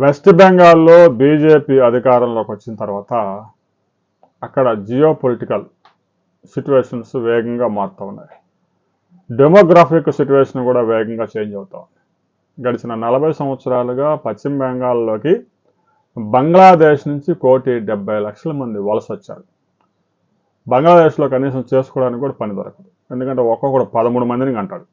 West బెంగాల్లో BJP అధికారంలోకి వచ్చిన తర్వాత అక్కడ జియో పొలిటికల్ సిచ్యువేషన్స్ వేగంగా మారుతూ ఉన్నాయి. డెమోగ్రాఫిక్ సిచ్యువేషన్ కూడా వేగంగా చేంజ్ అవుతా ఉంది. గడిచిన 40 సంవత్సరాలుగా పశ్చిమ బెంగాల్లోకి బంగ్లాదేశ్ నుంచి 1,70,00,000 మంది వలస వచ్చారు. బంగ్లాదేశ్లో కనీసం చేసుకోవడానికి కూడా పని దొరకదు. ఎందుకంటే ఒక్కొక్కడు 13 మందిని అంటాడు.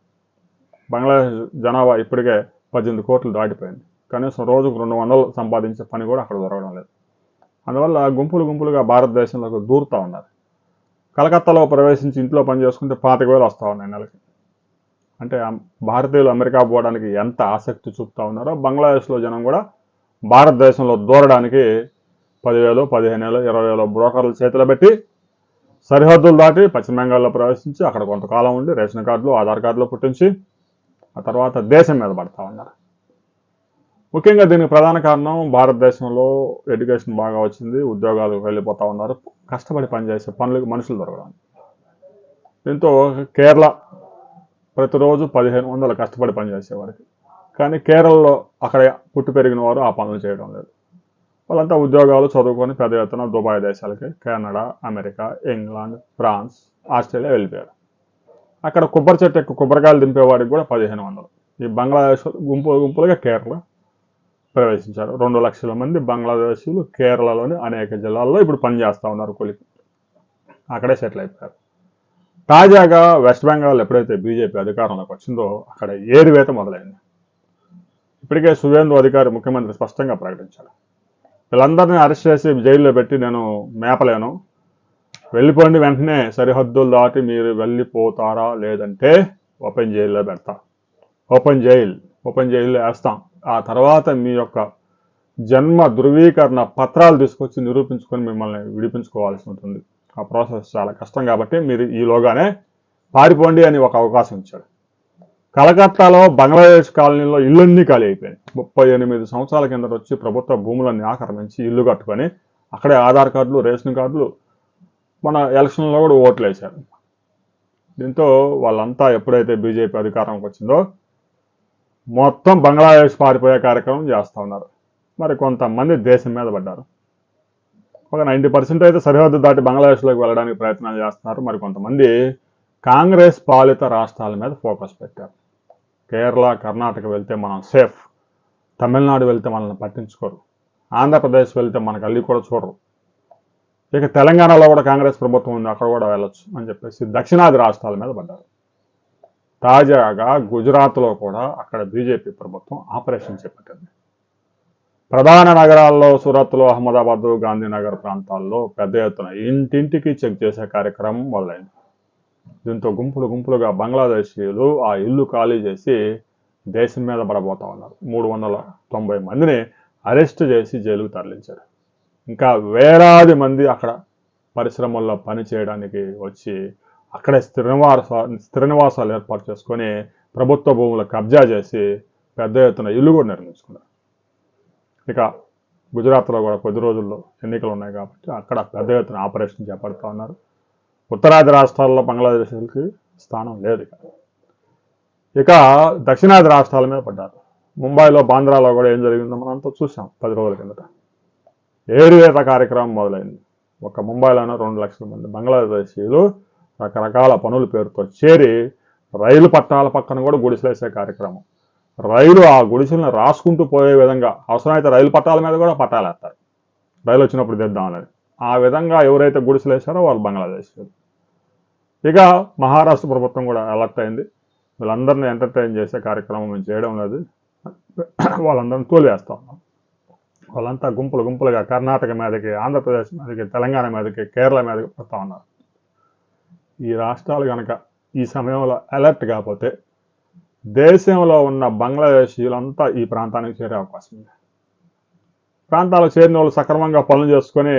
బంగ్లాదేశ్ జనాభా ఇప్పటికే 18 కోట్లు దాటిపోయింది. కనీసం రోజుకు 200 సంపాదించే పని కూడా అక్కడ దొరకడం లేదు. అందువల్ల గుంపులు గుంపులుగా భారతదేశంలోకి దూరుతూ ఉన్నారు. కలకత్తాలో ప్రవేశించి ఇంట్లో పని చేసుకుంటే 25,000 వస్తూ ఉన్నాయి నెలకి. అంటే భారతీయులు అమెరికా పోవడానికి ఎంత ఆసక్తి చూపుతూ ఉన్నారో బంగ్లాదేశ్లో జనం కూడా భారతదేశంలో దూరడానికి 10,000, 15,000, 20,000 బ్రోకర్లు చేతిలో పెట్టి సరిహద్దులు దాటి పశ్చిమ బెంగాల్లో ప్రవేశించి అక్కడ కొంతకాలం ఉండి రేషన్ కార్డులు, ఆధార్ కార్డులు పుట్టించి ఆ తర్వాత దేశం మీద పడతా ఉన్నారు. ముఖ్యంగా దీనికి ప్రధాన కారణం భారతదేశంలో ఎడ్యుకేషన్ బాగా వచ్చింది, ఉద్యోగాలు వెళ్ళిపోతూ ఉన్నారు, కష్టపడి పనిచేసే పనులకు మనుషులు దొరకడం. దీంతో కేరళ ప్రతిరోజు 1,500 కష్టపడి పనిచేసేవారికి, కానీ కేరళలో అక్కడ పుట్టి పెరిగిన వారు ఆ పనులు చేయడం లేదు. వాళ్ళంతా ఉద్యోగాలు చదువుకొని పెద్ద ఎత్తున దుబాయ్ దేశాలకి, Canada, America, England, France, Australia వెళ్ళిపోయారు. అక్కడ కొబ్బరి చెట్టు ఎక్కువ కొబ్బరికాయలు దింపేవాడికి కూడా 1,500. ఈ బంగ్లాదేశ్ గుంపులుగా కేరళ ప్రవేశించారు. 2 లక్షల మంది బంగ్లాదేశీయులు కేరళలోని అనేక జిల్లాల్లో ఇప్పుడు పనిచేస్తూ ఉన్నారు కూలికి. అక్కడే సెటిల్ అయిపోయారు. తాజాగా వెస్ట్ బెంగాల్ ఎప్పుడైతే బీజేపీ అధికారంలోకి వచ్చిందో అక్కడ ఏరివేత మొదలైంది. ఇప్పటికే సువేందు అధికారి ముఖ్యమంత్రి స్పష్టంగా ప్రకటించారు, వీళ్ళందరినీ అరెస్ట్ చేసి జైల్లో పెట్టి నేను మేపలేను, వెళ్ళిపోండి, వెంటనే సరిహద్దులు దాటి మీరు వెళ్ళిపోతారా లేదంటే ఓపెన్ జైల్లో పెడతా, ఓపెన్ జైల్లో వేస్తాం, ఆ తర్వాత మీ యొక్క జన్మ ధృవీకరణ పత్రాలు తీసుకొచ్చి నిరూపించుకొని మిమ్మల్ని విడిపించుకోవాల్సి ఉంటుంది. ఆ ప్రాసెస్ చాలా కష్టం కాబట్టి మీరు ఈలోగానే పారిపోండి అని ఒక అవకాశం ఇచ్చాడు. కలకత్తాలో బంగ్లాదేశ్ కాలనీలో ఇళ్ళన్నీ ఖాళీ అయిపోయాయి. 38 సంవత్సరాల కింద వచ్చి ప్రభుత్వ భూములన్నీ ఆక్రమించి ఇల్లు కట్టుకొని అక్కడే ఆధార్ కార్డులు, రేషన్ కార్డులు, మన ఎలక్షన్లో కూడా ఓట్లు వేశారు. దీంతో వాళ్ళంతా ఎప్పుడైతే బీజేపీ అధికారంకి వచ్చిందో మొత్తం బంగ్లాదేశ్ పారిపోయే కార్యక్రమం చేస్తూ ఉన్నారు. మరి కొంతమంది దేశం మీద పడ్డారు. ఒక 90% అయితే సరిహద్దు దాటి బంగ్లాదేశ్లోకి వెళ్ళడానికి ప్రయత్నాలు చేస్తున్నారు. మరి కొంతమంది కాంగ్రెస్ పాలిత రాష్ట్రాల మీద ఫోకస్ పెట్టారు. కేరళ, కర్ణాటక వెళ్తే మనం సేఫ్, తమిళనాడు వెళ్తే మనల్ని పట్టించుకోరు, ఆంధ్రప్రదేశ్ వెళ్తే మనకు అల్లి కూడా చూడరు, ఇక తెలంగాణలో కూడా కాంగ్రెస్ ప్రభుత్వం ఉంది, అక్కడ కూడా వెళ్ళొచ్చు అని చెప్పేసి దక్షిణాది రాష్ట్రాల మీద పడ్డారు. తాజాగా గుజరాత్లో కూడా అక్కడ బీజేపీ ప్రభుత్వం ఆపరేషన్ చేపట్టింది. ప్రధాన నగరాల్లో సూరత్లో, అహ్మదాబాద్, గాంధీనగర్ ప్రాంతాల్లో పెద్ద ఎత్తున ఇంటింటికి చెక్ చేసే కార్యక్రమం మొదలైంది. దీంతో గుంపులుగా బంగ్లాదేశీయులు ఆ ఇల్లు ఖాళీ చేసి దేశం మీద పడబోతా ఉన్నారు. 390 మందిని అరెస్ట్ చేసి జైలుకు తరలించారు. ఇంకా వేలాది మంది అక్కడ పరిశ్రమల్లో పని చేయడానికి వచ్చి అక్కడే స్థిర నివాసాలు ఏర్పాటు చేసుకొని ప్రభుత్వ భూములు కబ్జా చేసి పెద్ద ఎత్తున ఇల్లు కూడా నిర్మించుకున్నారు. ఇక గుజరాత్లో కూడా కొద్ది రోజుల్లో ఎన్నికలు ఉన్నాయి కాబట్టి అక్కడ పెద్ద ఎత్తున ఆపరేషన్ చేపడుతూ ఉన్నారు. ఉత్తరాది రాష్ట్రాల్లో బంగ్లాదేశీయులకి స్థానం లేదు. ఇక దక్షిణాది రాష్ట్రాల మీద పడ్డారు. ముంబైలో, బాంద్రాలో కూడా ఏం జరిగిందో మనం అంతా చూసాం 10 రోజుల కిందట. ఏరువేత కార్యక్రమం మొదలైంది. ఒక ముంబైలోనే 2 లక్షల మంది బంగ్లాదేశీయులు రకరకాల పనుల పేరుతో చేరి రైలు పట్టాల పక్కన కూడా గుడిసెలేసే కార్యక్రమం. రైలు ఆ గుడిసెలను రాసుకుంటూ పోయే విధంగా, అవసరమైతే రైలు పట్టాల మీద కూడా పట్టాలు వేస్తారు, రైలు వచ్చినప్పుడు తెద్దామని. ఆ విధంగా ఎవరైతే గుడిసెలేసారో వాళ్ళు బంగ్లాదేశీయులు. ఇక మహారాష్ట్ర ప్రభుత్వం కూడా అలర్ట్ అయింది, వీళ్ళందరినీ ఎంటర్టైన్ చేసే కార్యక్రమం మేము చేయడం లేదు, వాళ్ళందరినీ తోలివేస్తా ఉన్నాం. వాళ్ళంతా గుంపులుగా కర్ణాటక మీదకి, ఆంధ్రప్రదేశ్ మీదకి, తెలంగాణ మీదకి, కేరళ మీదకి వస్తూ ఉన్నారు. ఈ రాష్ట్రాలు కనుక ఈ సమయంలో అలర్ట్ కాకపోతే దేశంలో ఉన్న బంగ్లాదేశీయులంతా ఈ ప్రాంతానికి చేరే అవకాశం ఉంది. ప్రాంతాలకు చేరిన వాళ్ళు సక్రమంగా పనులు చేసుకొని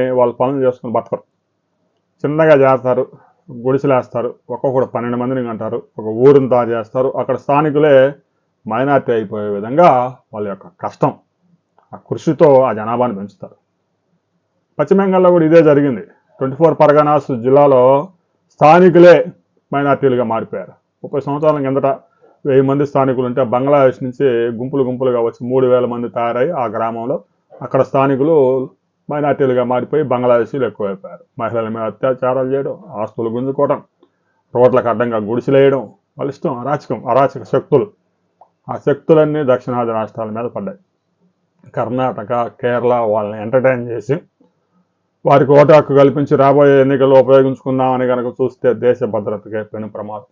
బతకరు. చిన్నగా చేస్తారు, గుడిసెలేస్తారు, ఒక్కొక్కడు 12 మందిని అంటారు, ఒక ఊరిని తయారు చేస్తారు. అక్కడ స్థానికులే మైనార్టీ అయిపోయే విధంగా వాళ్ళ యొక్క కష్టం, ఆ కృషితో ఆ జనాభాని పెంచుతారు. పశ్చిమ బెంగాల్లో కూడా ఇదే జరిగింది. 24 పరగనాస్ జిల్లాలో స్థానికులే మైనార్టీలుగా మారిపోయారు. 30 సంవత్సరాల కిందట 1000 మంది స్థానికులు ఉంటే బంగ్లాదేశ్ నుంచి గుంపులు గుంపులుగా వచ్చి 3000 మంది తయారై ఆ గ్రామంలో అక్కడ స్థానికులు మైనార్టీలుగా మారిపోయి బంగ్లాదేశీలు ఎక్కువైపోయారు. మహిళల మీద అత్యాచారాలు చేయడం, ఆస్తులు గుంజుకోవడం, రోడ్లకు అడ్డంగా గుడిసెలేయడం, వాళ్ళ ఇష్టం, అరాచక శక్తులు. ఆ శక్తులన్నీ దక్షిణాది రాష్ట్రాల మీద పడ్డాయి. కర్ణాటక, కేరళ వాళ్ళని ఎంటర్టైన్ చేసి వారికి ఓటు హక్కు కల్పించి రాబోయే ఎన్నికల్లో ఉపయోగించుకుందామని కనుక చూస్తే దేశ భద్రతకే పెను ప్రమాదం.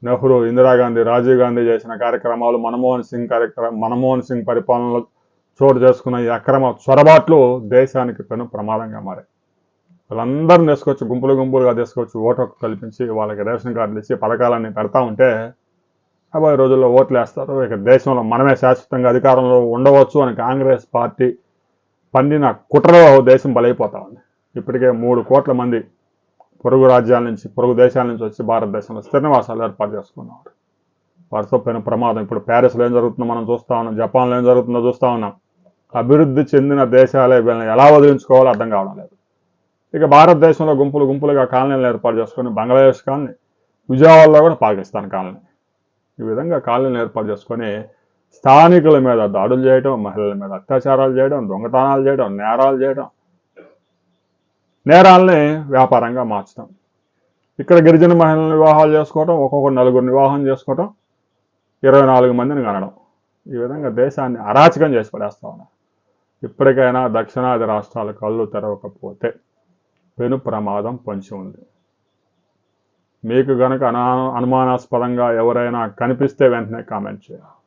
నెహ్రూ, ఇందిరాగాంధీ, రాజీవ్ గాంధీ చేసిన కార్యక్రమాలు, మన్మోహన్ సింగ్ పరిపాలనలో చోటు చేసుకున్న ఈ అక్రమ చొరబాట్లు దేశానికి పెను ప్రమాదంగా మారాయి. వాళ్ళందరిని తీసుకొచ్చి గుంపులు గుంపులుగా తీసుకొచ్చి ఓటు హక్కు కల్పించి వాళ్ళకి రేషన్ కార్డులు ఇచ్చి పథకాలన్నీ పెడతా ఉంటే రాబోయే రోజుల్లో ఓట్లు వేస్తారు. ఇక దేశంలో మనమే శాశ్వతంగా అధికారంలో ఉండవచ్చు అని కాంగ్రెస్ పార్టీ పండిన కుట్రలో దేశం బలైపోతా ఉంది. ఇప్పటికే 3 కోట్ల మంది పొరుగు రాజ్యాల నుంచి, పొరుగు దేశాల నుంచి వచ్చి భారతదేశంలో స్థిర నివాసాలు ఏర్పాటు చేసుకున్నారు. వారితో పెను ప్రమాదం. ఇప్పుడు ప్యారిస్లో ఏం జరుగుతుందో మనం చూస్తూ ఉన్నాం, జపాన్లో ఏం జరుగుతుందో చూస్తూ ఉన్నాం. అభివృద్ధి చెందిన దేశాలే వీళ్ళని ఎలా వదిలించుకోవాలో అర్థం కావడం లేదు. ఇక భారతదేశంలో గుంపులు గుంపులుగా కాలనీలు ఏర్పాటు చేసుకొని బంగ్లాదేశ్ కాలనీ, విజయవాడలో కూడా పాకిస్తాన్ కాలనీ, ఈ విధంగా కాలనీలు ఏర్పాటు చేసుకొని స్థానికుల మీద దాడులు చేయడం, మహిళల మీద అత్యాచారాలు చేయడం, దొంగతనాలు చేయడం, నేరాలు చేయడం, నేరాలని వ్యాపారంగా మార్చడం. ఇక్కడ గిరిజన మహిళలను వివాహాలు చేసుకోవడం, ఒక్కొక్క 4 వివాహం చేసుకోవడం, 24 మందిని కనడం. ఈ విధంగా దేశాన్ని అరాచకం చేసి పడేస్తా ఉన్నారు. ఇప్పటికైనా దక్షిణాది రాష్ట్రాలు కళ్ళు తెరవకపోతే పెను ప్రమాదం పొంచి ఉంది. మీకు గనక అనుమానాస్పదంగా ఎవరైనా కనిపిస్తే వెంటనే కామెంట్ చేయండి.